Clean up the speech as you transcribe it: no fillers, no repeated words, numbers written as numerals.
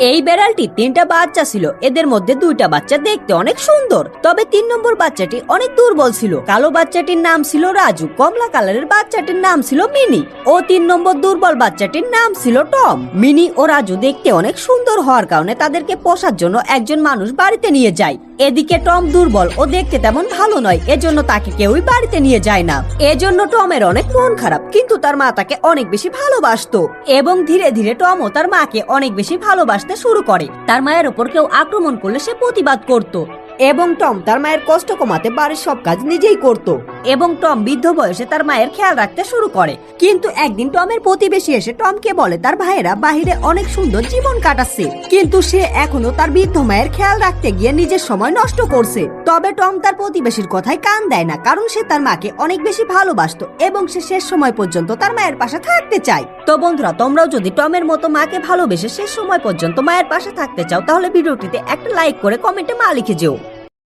এই বেড়ালটি 3টা বাচ্চা ছিল, এদের মধ্যে 2টা বাচ্চা দেখতে অনেক সুন্দর, তবে 3 নম্বর বাচ্চাটি অনেক দুর্বল ছিল। কালো বাচ্চাটির নাম ছিল রাজু, কমলা কালারের বাচ্চাটির নাম ছিল মিনি ও 3 নম্বর দুর্বল বাচ্চাটির নাম ছিল টম। মিনি ও রাজু দেখতে অনেক সুন্দর হওয়ার কারণে তাদেরকে পোষার জন্য একজন মানুষ বাড়িতে নিয়ে যায়। এদিকে টম দুর্বল ও দেখতে তেমন ভালো নয়, এজন্য তাকে কেউই বাড়িতে নিয়ে যায় না। এজন্য টমের অনেক মন খারাপ, কিন্তু তার মা তাকে অনেক বেশি ভালোবাসতো এবং ধীরে ধীরে টমও তার মাকে অনেক বেশি ভালোবাসতে শুরু করে। তার মায়ের উপর কেউ আক্রমণ করলে সে প্রতিবাদ করত এবং টম তার মায়ের কষ্ট কমাতে বাড়ির সব কাজ নিজেই করত এবং টম বৃদ্ধ বয়সে তার মায়ের খেয়াল রাখতে শুরু করে। কিন্তু একদিন টমের প্রতিবেশী এসে টমকে বলে তার ভাইয়েরা বাহিরে অনেক সুন্দর জীবন কাটাচ্ছে, কিন্তু সে এখনো তার বৃদ্ধ মায়ের খেয়াল রাখতে গিয়ে নিজের সময় নষ্ট করছে। তবে টম তার প্রতিবেশীর কথায় কান দেয় না, কারণ সে তার মাকে অনেক বেশি ভালোবাসতো এবং সে শেষ সময় পর্যন্ত তার মায়ের পাশে থাকতে চায়। তো বন্ধুরা, তোমরাও যদি টমের মতো মাকে ভালোবেসে শেষ সময় পর্যন্ত মায়ের পাশে থাকতে চাও, তাহলে ভিডিওটিতে একটা লাইক করে কমেন্টে মা লিখে যেও।